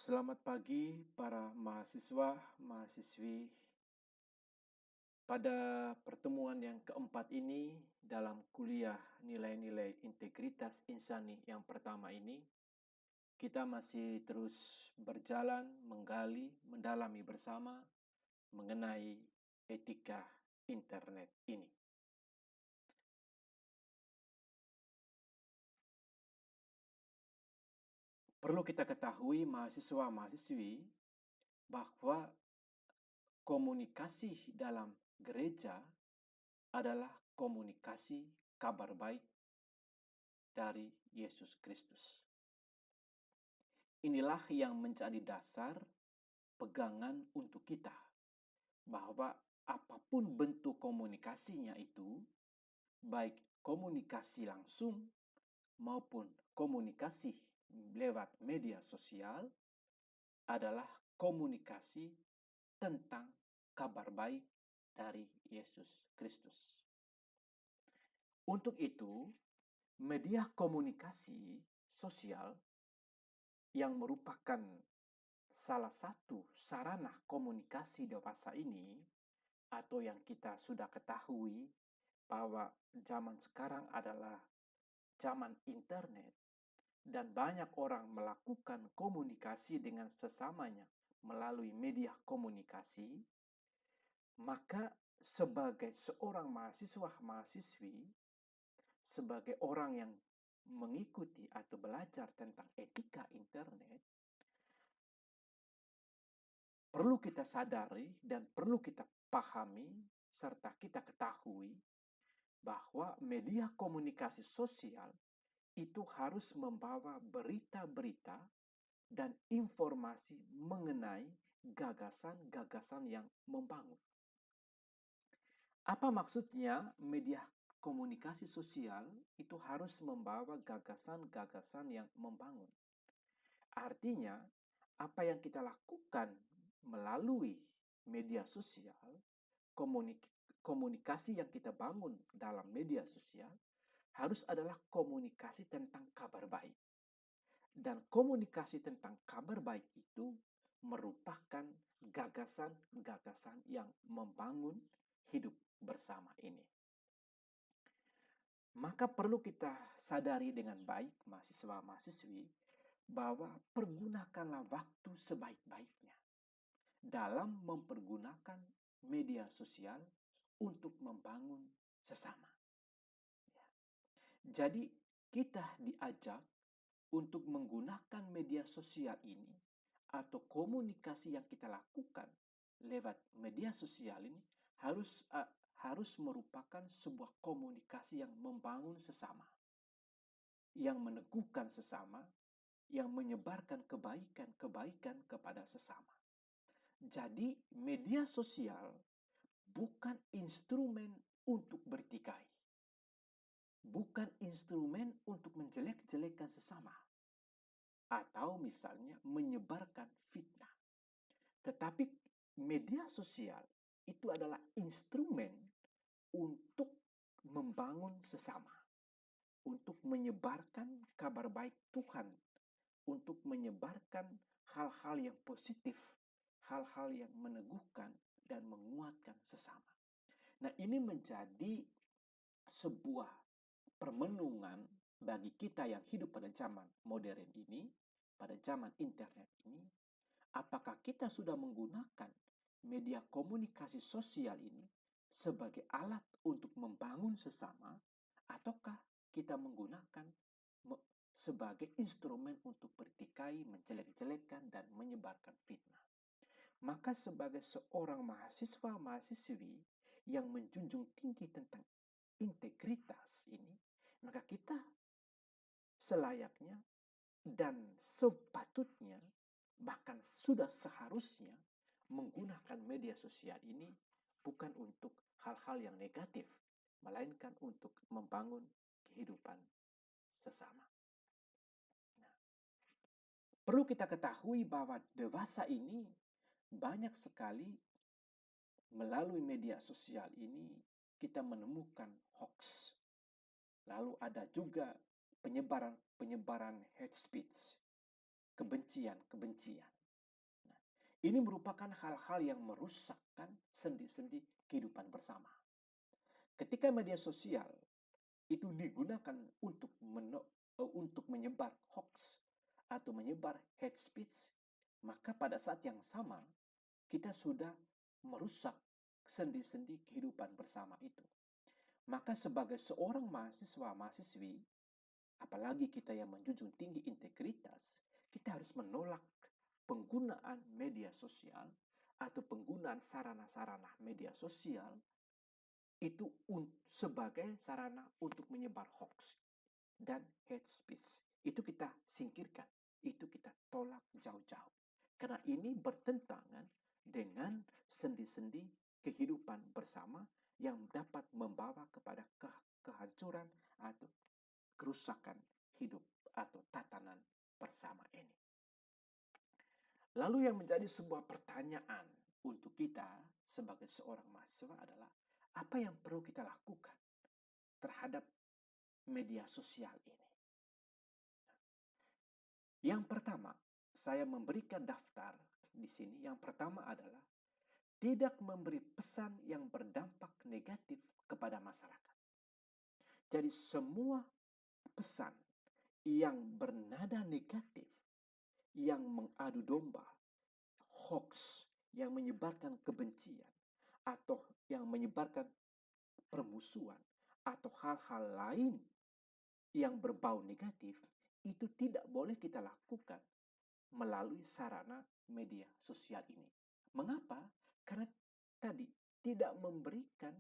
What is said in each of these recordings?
Selamat pagi para mahasiswa, mahasiswi. Pada pertemuan yang keempat ini dalam kuliah nilai-nilai integritas insani yang pertama ini, kita masih terus berjalan, menggali, mendalami bersama mengenai etika internet ini. Perlu kita ketahui mahasiswa-mahasiswi bahwa komunikasi dalam gereja adalah komunikasi kabar baik dari Yesus Kristus. Inilah yang menjadi dasar pegangan untuk kita, bahwa apapun bentuk komunikasinya itu, baik komunikasi langsung maupun komunikasi lewat media sosial, adalah komunikasi tentang kabar baik dari Yesus Kristus. Untuk itu, media komunikasi sosial yang merupakan salah satu sarana komunikasi dewasa ini, atau yang kita sudah ketahui bahwa zaman sekarang adalah zaman internet, dan banyak orang melakukan komunikasi dengan sesamanya melalui media komunikasi, maka sebagai seorang mahasiswa-mahasiswi, sebagai orang yang mengikuti atau belajar tentang etika internet, perlu kita sadari dan perlu kita pahami serta kita ketahui bahwa media komunikasi sosial itu harus membawa berita-berita dan informasi mengenai gagasan-gagasan yang membangun. Apa maksudnya media komunikasi sosial itu harus membawa gagasan-gagasan yang membangun? Artinya, apa yang kita lakukan melalui media sosial, komunikasi yang kita bangun dalam media sosial, harus adalah komunikasi tentang kabar baik. Dan komunikasi tentang kabar baik itu merupakan gagasan-gagasan yang membangun hidup bersama ini. Maka perlu kita sadari dengan baik, mahasiswa-mahasiswi, bahwa pergunakanlah waktu sebaik-baiknya dalam mempergunakan media sosial untuk membangun sesama. Jadi kita diajak untuk menggunakan media sosial ini atau komunikasi yang kita lakukan lewat media sosial ini harus merupakan sebuah komunikasi yang membangun sesama, yang meneguhkan sesama, yang menyebarkan kebaikan-kebaikan kepada sesama. Jadi media sosial bukan instrumen untuk bertikai, bukan instrumen untuk menjelek-jelekan sesama, atau misalnya menyebarkan fitnah. Tetapi media sosial itu adalah instrumen untuk membangun sesama, untuk menyebarkan kabar baik Tuhan, untuk menyebarkan hal-hal yang positif, hal-hal yang meneguhkan dan menguatkan sesama. Nah, ini menjadi sebuah permenungan bagi kita yang hidup pada zaman modern ini, pada zaman internet ini. Apakah kita sudah menggunakan media komunikasi sosial ini sebagai alat untuk membangun sesama, ataukah kita menggunakan sebagai instrumen untuk bertikai, menjelek-jelekan, dan menyebarkan fitnah? Maka sebagai seorang mahasiswa-mahasiswi yang menjunjung tinggi tentang integritas ini, maka kita selayaknya dan sepatutnya, bahkan sudah seharusnya, menggunakan media sosial ini bukan untuk hal-hal yang negatif, melainkan untuk membangun kehidupan sesama. Nah, perlu kita ketahui bahwa dewasa ini banyak sekali melalui media sosial ini kita menemukan hoax. Lalu ada juga penyebaran hate speech, kebencian-kebencian. Nah, ini merupakan hal-hal yang merusakkan sendi-sendi kehidupan bersama. Ketika media sosial itu digunakan untuk menyebar hoax atau menyebar hate speech, maka pada saat yang sama kita sudah merusak sendi-sendi kehidupan bersama itu. Maka sebagai seorang mahasiswa-mahasiswi, apalagi kita yang menjunjung tinggi integritas, kita harus menolak penggunaan media sosial atau penggunaan sarana-sarana media sosial itu sebagai sarana untuk menyebar hoax dan hate speech. Itu kita singkirkan, itu kita tolak jauh-jauh. Karena ini bertentangan dengan sendi-sendi kehidupan bersama yang dapat membawa kepada kehancuran atau kerusakan hidup atau tatanan bersama ini. Lalu yang menjadi sebuah pertanyaan untuk kita sebagai seorang mahasiswa adalah, apa yang perlu kita lakukan terhadap media sosial ini? Yang pertama, saya memberikan daftar di sini. Yang pertama adalah tidak memberi pesan yang berdampak negatif kepada masyarakat. Jadi semua pesan yang bernada negatif, yang mengadu domba, hoax, yang menyebarkan kebencian, atau yang menyebarkan permusuhan, atau hal-hal lain yang berbau negatif, itu tidak boleh kita lakukan melalui sarana media sosial ini. Mengapa? Karena tadi tidak memberikan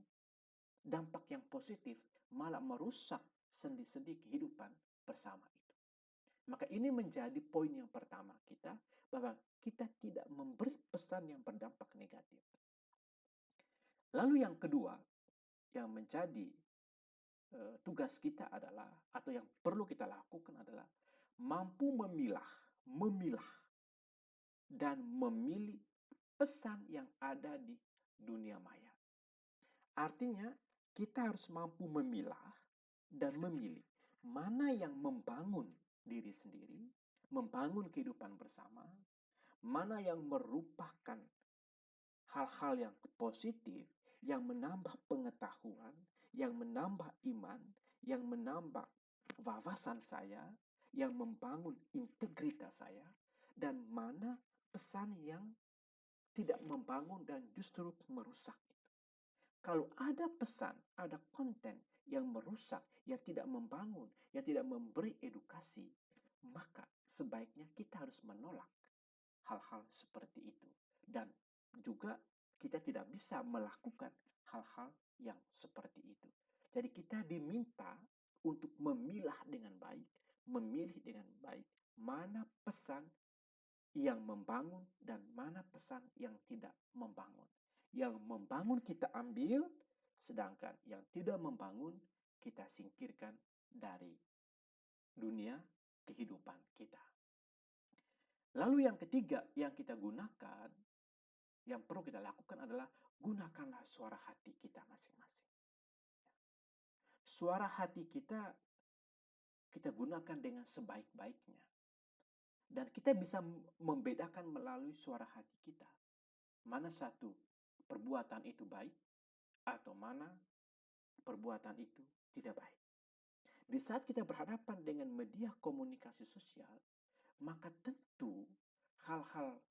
dampak yang positif, malah merusak sendi-sendi kehidupan bersama itu. Maka ini menjadi poin yang pertama kita, bahwa kita tidak memberi pesan yang berdampak negatif. Lalu yang kedua, yang menjadi tugas kita adalah, atau yang perlu kita lakukan adalah, mampu memilah, dan memilih pesan yang ada di dunia maya. Artinya, kita harus mampu memilah dan memilih mana yang membangun diri sendiri, membangun kehidupan bersama, mana yang merupakan hal-hal yang positif, yang menambah pengetahuan, yang menambah iman, yang menambah wawasan saya, yang membangun integritas saya, dan mana pesan yang tidak membangun dan justru merusak itu. Kalau ada pesan, ada konten yang merusak, yang tidak membangun, yang tidak memberi edukasi, maka sebaiknya kita harus menolak hal-hal seperti itu. Dan juga kita tidak bisa melakukan hal-hal yang seperti itu. Jadi kita diminta untuk memilah dengan baik, memilih dengan baik mana pesan yang membangun dan mana pesan yang tidak membangun. Yang membangun kita ambil, sedangkan yang tidak membangun kita singkirkan dari dunia kehidupan kita. Lalu yang ketiga yang kita gunakan, yang perlu kita lakukan adalah gunakanlah suara hati kita masing-masing. Suara hati kita gunakan dengan sebaik-baiknya. Dan kita bisa membedakan melalui suara hati kita, mana satu perbuatan itu baik atau mana perbuatan itu tidak baik. Di saat kita berhadapan dengan media komunikasi sosial, maka tentu hal-hal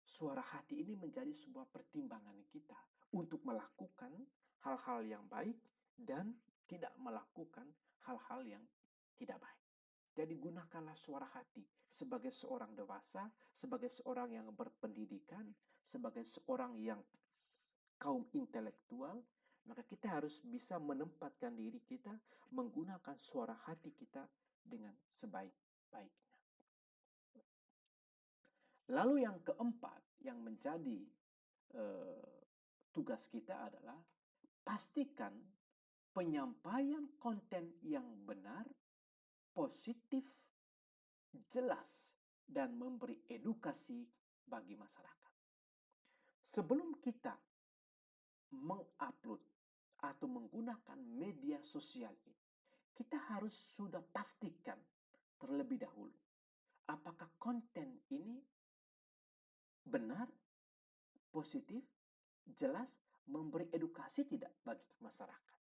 suara hati ini menjadi sebuah pertimbangan kita untuk melakukan hal-hal yang baik dan tidak melakukan hal-hal yang tidak baik. Jadi gunakanlah suara hati sebagai seorang dewasa, sebagai seorang yang berpendidikan, sebagai seorang yang kaum intelektual, maka kita harus bisa menempatkan diri kita menggunakan suara hati kita dengan sebaik-baiknya. Lalu yang keempat, yang menjadi tugas kita adalah pastikan penyampaian konten yang benar, positif, jelas, dan memberi edukasi bagi masyarakat. Sebelum kita mengupload atau menggunakan media sosial ini, kita harus sudah pastikan terlebih dahulu apakah konten ini benar, positif, jelas, memberi edukasi tidak bagi masyarakat.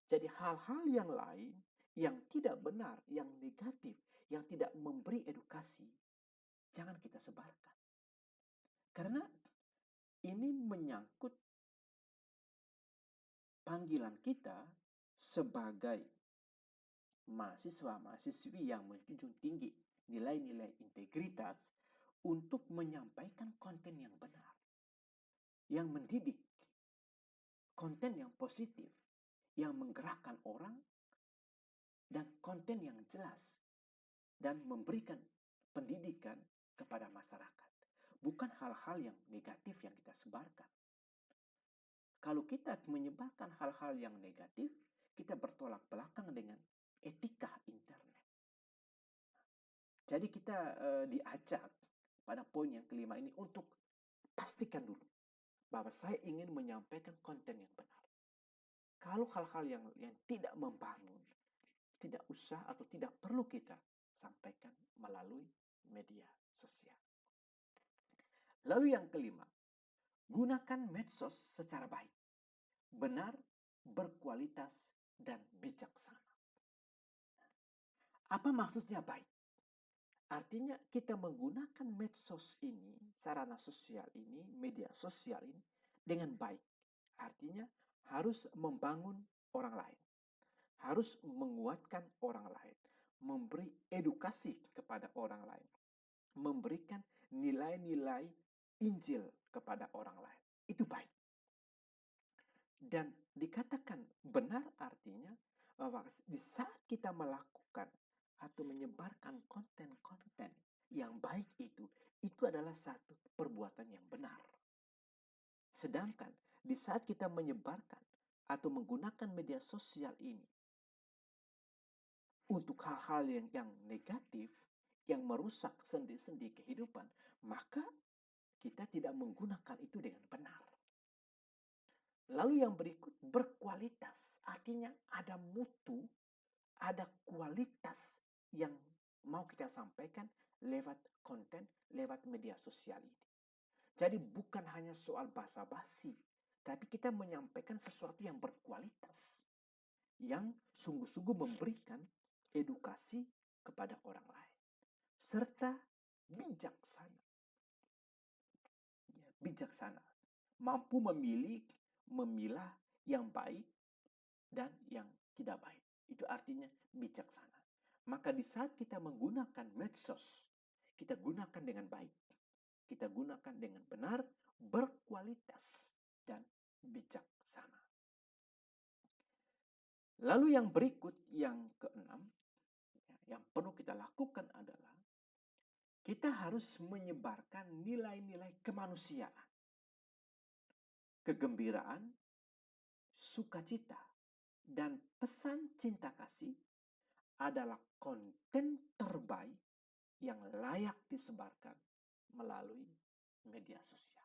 Jadi hal-hal yang lain yang tidak benar, yang negatif, yang tidak memberi edukasi, jangan kita sebarkan. Karena ini menyangkut panggilan kita sebagai mahasiswa-mahasiswi yang menjunjung tinggi nilai-nilai integritas untuk menyampaikan konten yang benar, yang mendidik, konten yang positif, yang menggerakkan orang, dan konten yang jelas, dan memberikan pendidikan kepada masyarakat. Bukan hal-hal yang negatif yang kita sebarkan. Kalau kita menyebarkan hal-hal yang negatif, kita bertolak belakang dengan etika internet. Jadi kita diajak pada poin yang kelima ini untuk pastikan dulu bahwa saya ingin menyampaikan konten yang benar. Kalau hal-hal yang tidak membangun, tidak usah atau tidak perlu kita sampaikan melalui media sosial. Lalu yang kelima, gunakan medsos secara baik, benar, berkualitas, dan bijaksana. Apa maksudnya baik? Artinya kita menggunakan medsos ini, sarana sosial ini, media sosial ini dengan baik. Artinya harus membangun orang lain. Harus menguatkan orang lain. Memberi edukasi kepada orang lain. Memberikan nilai-nilai Injil kepada orang lain. Itu baik. Dan dikatakan benar artinya bahwa di saat kita melakukan atau menyebarkan konten-konten yang baik itu adalah satu perbuatan yang benar. Sedangkan di saat kita menyebarkan atau menggunakan media sosial ini untuk hal-hal yang negatif, yang merusak sendi-sendi kehidupan, maka kita tidak menggunakan itu dengan benar. Lalu yang berikut, berkualitas. Artinya ada mutu, ada kualitas yang mau kita sampaikan lewat konten, lewat media sosial ini. Jadi bukan hanya soal basa-basi, tapi kita menyampaikan sesuatu yang berkualitas, yang sungguh-sungguh memberikan edukasi kepada orang lain, serta bijaksana. Ya, bijaksana, mampu memilah yang baik dan yang tidak baik. Itu artinya bijaksana. Maka di saat kita menggunakan medsos, kita gunakan dengan baik. Kita gunakan dengan benar, berkualitas, dan bijaksana. Lalu yang berikut, yang keenam, yang perlu kita lakukan adalah kita harus menyebarkan nilai-nilai kemanusiaan, kegembiraan, sukacita, dan pesan cinta kasih adalah konten terbaik yang layak disebarkan melalui media sosial.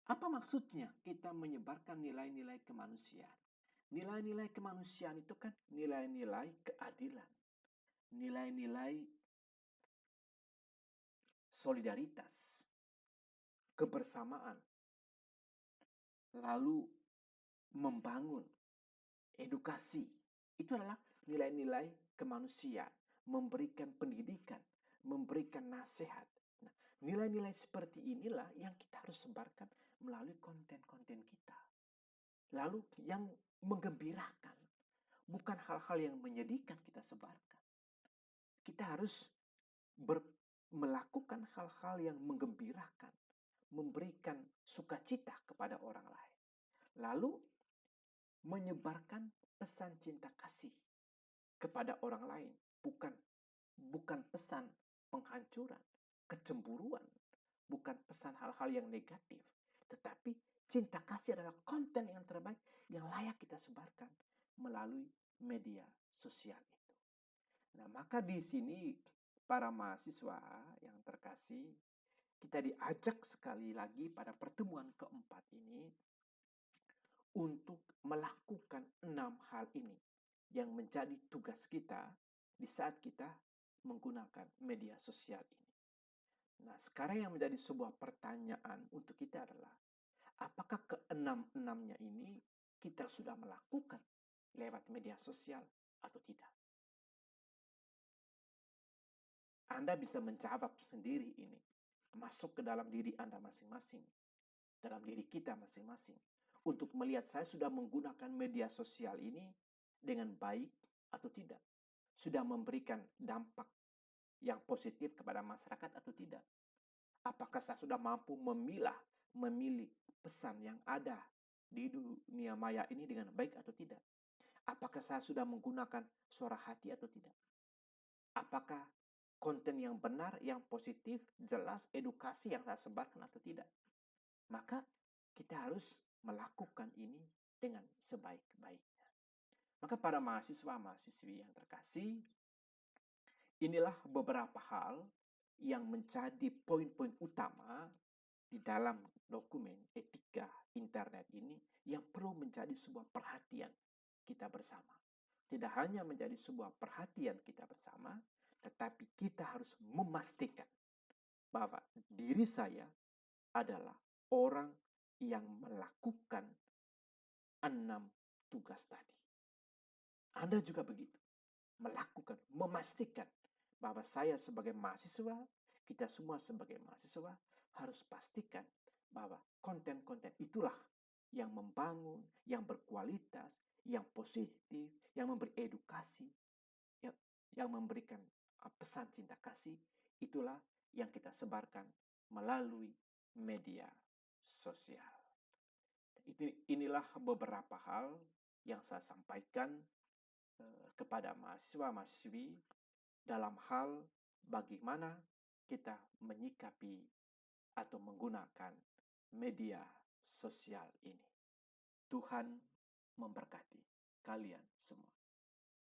Apa maksudnya kita menyebarkan nilai-nilai kemanusiaan? Nilai-nilai kemanusiaan itu kan nilai-nilai keadilan, nilai-nilai solidaritas, kebersamaan, lalu membangun, edukasi. Itu adalah nilai-nilai kemanusiaan, memberikan pendidikan, memberikan nasihat. Nah, nilai-nilai seperti inilah yang kita harus sebarkan melalui konten-konten kita. Lalu yang menggembirakan, bukan hal-hal yang menyedihkan kita sebarkan. Kita harus melakukan hal-hal yang menggembirakan, memberikan sukacita kepada orang lain. Lalu menyebarkan pesan cinta kasih kepada orang lain, bukan pesan penghancuran, kecemburuan, bukan pesan hal-hal yang negatif, tetapi cinta kasih adalah konten yang terbaik yang layak kita sebarkan melalui media sosial itu. Nah, maka di sini para mahasiswa yang terkasih, kita diajak sekali lagi pada pertemuan keempat ini untuk melakukan 6 hal ini yang menjadi tugas kita di saat kita menggunakan media sosial ini. Nah, sekarang yang menjadi sebuah pertanyaan untuk kita adalah, apakah keenam-enamnya ini kita sudah melakukan lewat media sosial atau tidak? Anda bisa menjawab sendiri ini, masuk ke dalam diri Anda masing-masing, dalam diri kita masing-masing, untuk melihat saya sudah menggunakan media sosial ini dengan baik atau tidak. Sudah memberikan dampak yang positif kepada masyarakat atau tidak. Apakah saya sudah mampu memilih pesan yang ada di dunia maya ini dengan baik atau tidak? Apakah saya sudah menggunakan suara hati atau tidak? Apakah konten yang benar, yang positif, jelas, edukasi yang saya sebarkan atau tidak? Maka kita harus melakukan ini dengan sebaik-baiknya. Maka para mahasiswa-mahasiswi yang terkasih, inilah beberapa hal yang menjadi poin-poin utama di dalam dokumen etika internet ini yang perlu menjadi sebuah perhatian kita bersama. Tidak hanya menjadi sebuah perhatian kita bersama, tetapi kita harus memastikan bahwa diri saya adalah orang yang melakukan 6 tugas tadi. Anda juga begitu. Melakukan, memastikan bahwa saya sebagai mahasiswa, kita semua sebagai mahasiswa harus pastikan bahwa konten-konten itulah yang membangun, yang berkualitas, yang positif, yang memberi edukasi, yang memberikan pesan cinta kasih, itulah yang kita sebarkan melalui media sosial. Inilah beberapa hal yang saya sampaikan kepada mahasiswa-mahasiswi dalam hal bagaimana kita menyikapi atau menggunakan media sosial ini. Tuhan memberkati kalian semua.